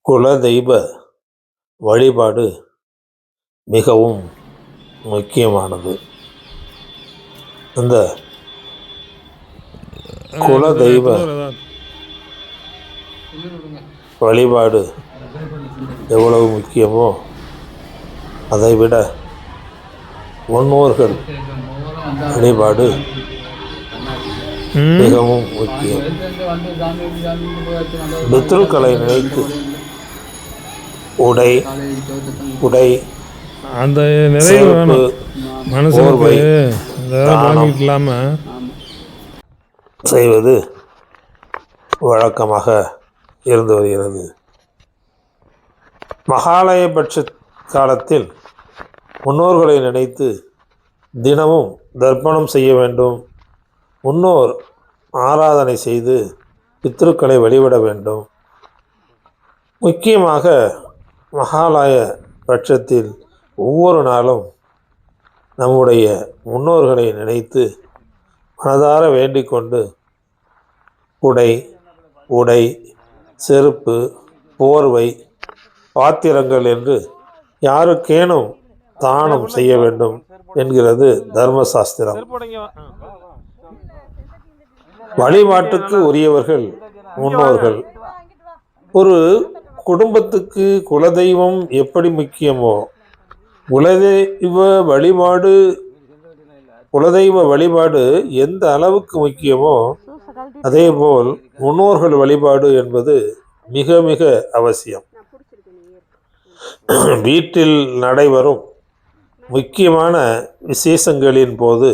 குலதெய்வ வழிபாடு மிகவும் முக்கியமானது. அந்த குலதெய்வ வழிபாடு எவ்வளவு முக்கியமோ அதைவிட முன்னோர்கள் வழிபாடு மிகவும் முக்கியம். பித்ருக்களை நினைத்து உடை அந்த நிறைவு வேணும் மனசுக்கு இல்லாம செய்வது வழக்கமாக இருந்து வருகிறது. மகாலயபட்ச காலத்தில் முன்னோர்களை நினைத்து தினமும் தர்ப்பணம் செய்ய வேண்டும். முன்னோர் ஆராதனை செய்து பித்ருக்களை வழிபட வேண்டும். முக்கியமாக மகாலய பட்சத்தில் ஒவ்வொரு நாளும் நம்முடைய முன்னோர்களை நினைத்து மனதார வேண்டிக் கொண்டு உடை, செருப்பு, போர்வை, பாத்திரங்கள் என்று யாருக்கேனும் தானம் செய்ய வேண்டும் என்கிறது தர்மசாஸ்திரம். வழிபாட்டுக்கு உரியவர்கள் முன்னோர்கள். ஒரு குடும்பத்துக்கு குலதெய்வம் எப்படி முக்கியமோ குலதெய்வ வழிபாடு எந்த அளவுக்கு முக்கியமோ அதேபோல் முன்னோர்கள் வழிபாடு என்பது மிக மிக அவசியம். வீட்டில் நடைபெறும் முக்கியமான விசேஷங்களின் போது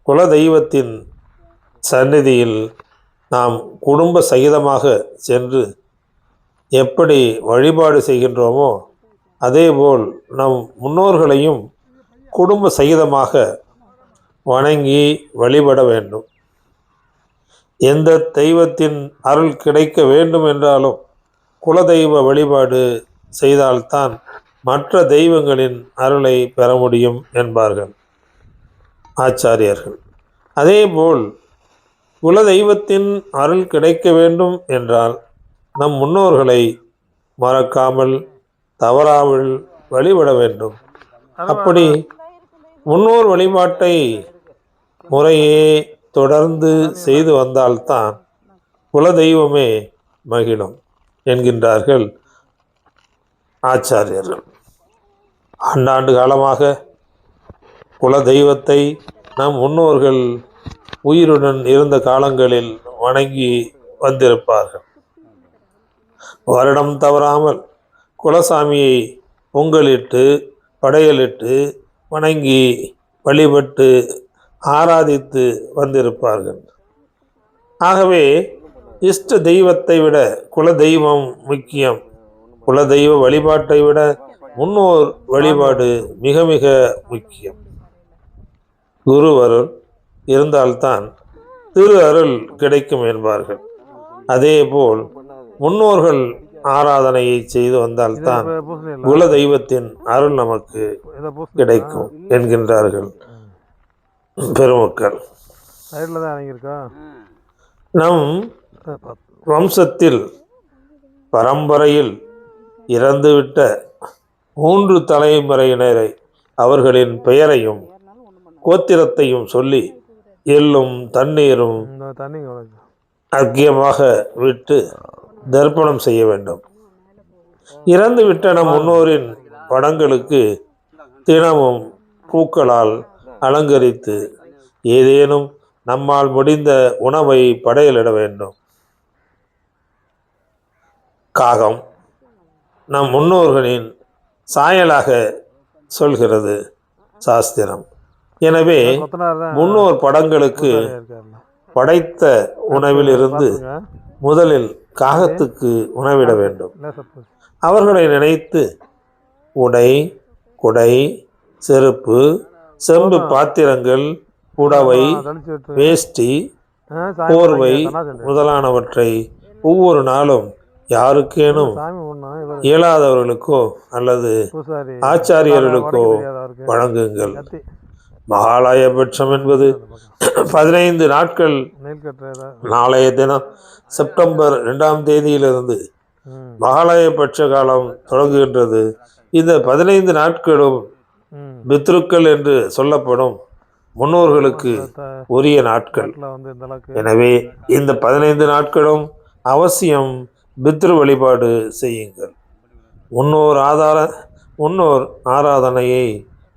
குலதெய்வத்தின் சந்நிதியில் நாம் குடும்ப சகிதமாக சென்று எப்படி வழிபாடு செய்கின்றோமோ அதேபோல் நம் முன்னோர்களையும் குடும்ப சகிதமாக வணங்கி வழிபட வேண்டும். எந்த தெய்வத்தின் அருள் கிடைக்க வேண்டும் என்றாலும் குலதெய்வ வழிபாடு செய்தால்தான் மற்ற தெய்வங்களின் அருளை பெற முடியும் என்பார்கள் ஆச்சாரியர்கள். அதேபோல் குலதெய்வத்தின் அருள் கிடைக்க வேண்டும் என்றால் நம் முன்னோர்களை மறக்காமல் தவறாமல் வழிபட வேண்டும். அப்படி முன்னோர் வழிபாட்டை முறையே தொடர்ந்து செய்து வந்தால்தான் குலதெய்வமே மகிழும் என்கின்றார்கள் ஆச்சாரியர்கள். ஆண்டாண்டு காலமாக குலதெய்வத்தை நம் முன்னோர்கள் உயிருடன் இருந்த காலங்களில் வணங்கி வந்திருப்பார்கள். வருடம் தவறாமல் குலசாமியை பொங்கலிட்டு படையலிட்டு வணங்கி வழிபட்டு ஆராதித்து வந்திருப்பார்கள். ஆகவே இஷ்ட தெய்வத்தை விட குலதெய்வம் முக்கியம். குலதெய்வ வழிபாட்டை விட முன்னோர் வழிபாடு மிக மிக முக்கியம். குரு அருள் இருந்தால்தான் திரு அருள் கிடைக்கும் என்பார்கள். அதேபோல் முன்னோர்கள் ஆராதனையை செய்து வந்தால்தான் குல தெய்வத்தின் அருள் நமக்கு கிடைக்கும் என்கின்றார்கள் பெருமக்கள். நம் வம்சத்தில் பரம்பரையில் இறந்துவிட்ட 3 தலைமுறையினரை அவர்களின் பெயரையும் கோத்திரத்தையும் சொல்லி எள்ளும் தண்ணீரும் அக்கியமாக விட்டு தர்ப்பணம் செய்ய வேண்டும். இறந்துவிட்ட நம் முன்னோரின் படங்களுக்கு தினமும் பூக்களால் அலங்கரித்து ஏதேனும் நம்மால் முடிந்த உணவை படையலிட வேண்டும். காகம் நம் முன்னோர்களின் சாயலாக சொல்கிறது சாஸ்திரம். எனவே முன்னோர் படங்களுக்கு படைத்த உணவிலிருந்து முதலில் காகத்துக்கு உணவிட வேண்டும். அவர்களை நினைத்து உடை, குடை, செருப்பு, செம்பு பாத்திரங்கள், புடவை, வேஷ்டி, போர்வை முதலானவற்றை ஒவ்வொரு நாளும் யாருக்கேனும் இயலாதவர்களுக்கோ அல்லது ஆச்சாரியர்களுக்கோ வழங்குங்கள். மகாலயபட்சம் என்பது 15 நாட்கள். நாளைய தினம் செப்டம்பர் 2ஆம் தேதியிலிருந்து மகாலயபட்ச காலம் தொடங்குகின்றது. இந்த 15 நாட்களும் பித்ருக்கள் என்று சொல்லப்படும் முன்னோர்களுக்கு உரிய நாட்கள். எனவே இந்த 15 நாட்களும் அவசியம் பித்ரு வழிபாடு செய்யுங்கள். முன்னோர் ஆராதனையை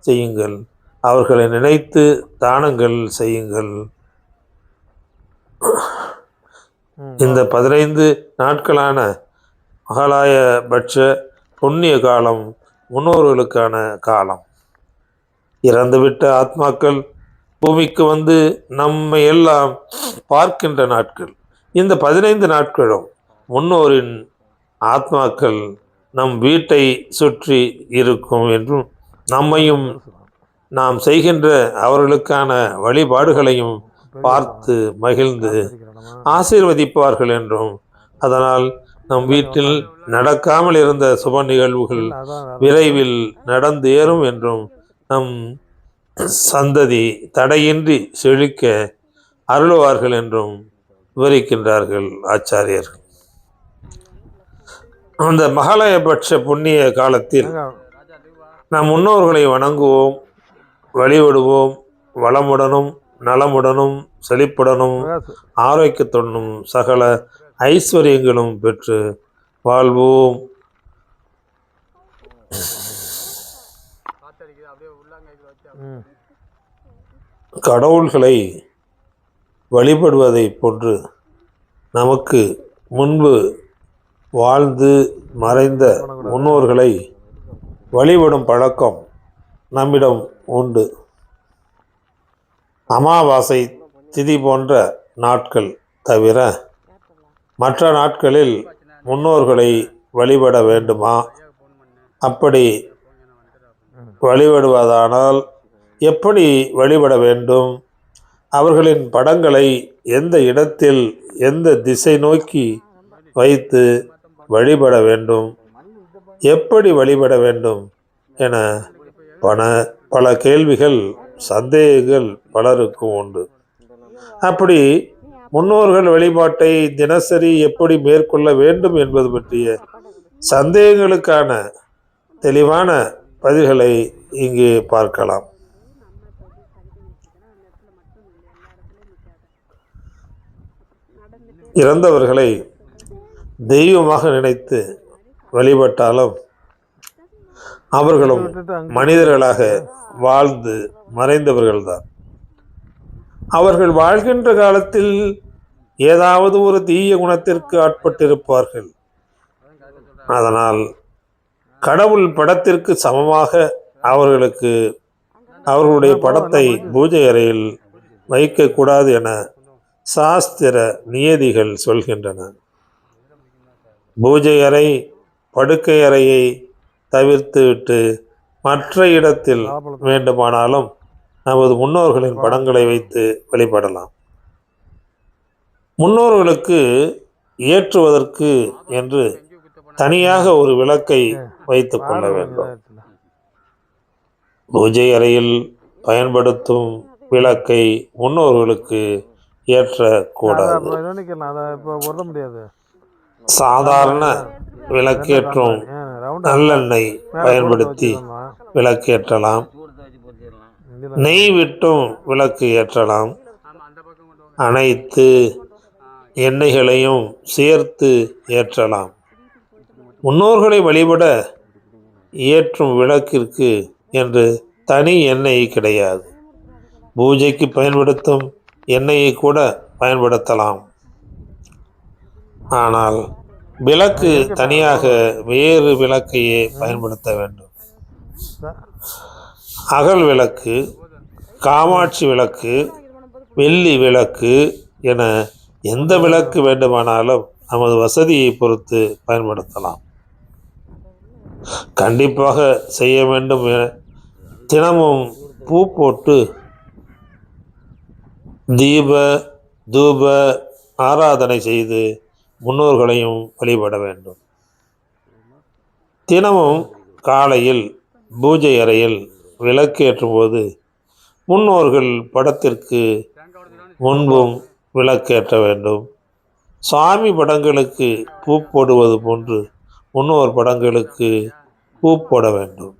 செய்யுங்கள். அவர்களை நினைத்து தானங்கள் செய்யுங்கள். இந்த 15 நாட்களான மகாலயபட்ச புண்ணிய காலம் முன்னோர்களுக்கான காலம். இறந்துவிட்ட ஆத்மாக்கள் பூமிக்கு வந்து நம்மை எல்லாம் பார்க்கின்ற நாட்கள். இந்த 15 நாட்களும் முன்னோரின் ஆத்மாக்கள் நம் வீட்டை சுற்றி இருக்கும் என்றும் நம்மையும் நாம் செய்கின்ற அவர்களுக்கான வழிபாடுகளையும் பார்த்து மகிழ்ந்து ஆசீர்வதிப்பார்கள் என்றும், அதனால் நம் வீட்டில் நடக்காமல் இருந்த சுப நிகழ்வுகள் விரைவில் நடந்தேறும் என்றும், நம் சந்ததி தடையின்றி செழிக்க அருளுவார்கள் என்றும் விவரிக்கின்றார்கள் ஆச்சாரியர். அந்த மகாலயபட்ச புண்ணிய காலத்தில் நம் முன்னோர்களை வணங்குவோம், வழிபடுவோம். வளமுடனும் நலமுடனும் செழிப்புடனும் ஆரோக்கியத்துடனும் சகல ஐஸ்வர்யங்களும் பெற்று வாழ்வோம். கடவுள்களை வழிபடுவதை போன்று நமக்கு முன்பு வாழ்ந்து மறைந்த முன்னோர்களை வழிபடும் பழக்கம் நம்மிடம் உண்டு. அமாவாசை திதி போன்ற நாட்கள் தவிர மற்ற நாட்களில் முன்னோர்களை வழிபட வேண்டுமா? அப்படி வழிபடுவதானால் எப்படி வழிபட வேண்டும்? அவர்களின் படங்களை எந்த இடத்தில் எந்த திசை நோக்கி வைத்து வழிபட வேண்டும்? எப்படி வழிபட வேண்டும் என பல கேள்விகள், சந்தேகங்கள் பலருக்கும் உண்டு. அப்படி முன்னோர்கள் வழிபாட்டை தினசரி எப்படி மேற்கொள்ள வேண்டும் என்பது பற்றிய சந்தேகங்களுக்கான தெளிவான பதில்களை இங்கே பார்க்கலாம். இறந்தவர்களை தெய்வமாக நினைத்து வழிபட்டாலும் அவர்களும் மனிதர்களாக வாழ்ந்து மறைந்தவர்கள்தான். அவர்கள் வாழ்கின்ற காலத்தில் ஏதாவது ஒரு தீய குணத்திற்கு ஆட்பட்டிருப்பார்கள். அதனால் கடவுள் படத்திற்கு சமமாக அவர்களுடைய படத்தை பூஜை அறையில் வைக்கக்கூடாது என சாஸ்திர நியதிகள் சொல்கின்றன. பூஜை அறை, படுக்கை அறையை தவிர்த்துவிட்டு மற்ற இடத்தில் வேண்டுமானாலும் நமது முன்னோர்களின் படங்களை வைத்து வழிபடலாம். முன்னோர்களுக்கு ஏற்றுவதற்கு என்று தனியாக ஒரு விளக்கை வைத்து கொள்ள வேண்டும். பூஜை அறையில் பயன்படுத்தும் விளக்கை முன்னோர்களுக்கு ஏற்றக்கூடாது. சாதாரண விளக்கேற்றும் நல்லெண்ணெய் பயன்படுத்தி விளக்கேற்றலாம். நெய் விட்டும் விளக்கு ஏற்றலாம். அனைத்து எண்ணெய்களையும் சேர்த்து ஏற்றலாம். முன்னோர்களை வழிபட ஏற்றும் விளக்கிற்கு என்று தனி எண்ணெய் கிடையாது. பூஜைக்கு பயன்படுத்தும் எண்ணெயை கூட பயன்படுத்தலாம். ஆனால் விளக்கு தனியாக வேறு விளக்கையே பயன்படுத்த வேண்டும். அகல் விளக்கு, காமாட்சி விளக்கு, வெள்ளி விளக்கு என எந்த விளக்கு வேண்டுமானாலும் நமது வசதியை பொறுத்து பயன்படுத்தலாம். கண்டிப்பாக செய்ய வேண்டும். தினமும் பூ போட்டு தீப தூப ஆராதனை செய்து முன்னோர்களையும் வழிபட வேண்டும். தினமும் காலையில் பூஜை அறையில் விளக்கேற்றும் போது முன்னோர்கள் படத்திற்கு முன்பும் விளக்கேற்ற வேண்டும். சாமி படங்களுக்கு பூ போடுவது போன்று முன்னோர் படங்களுக்கு பூ போட வேண்டும்.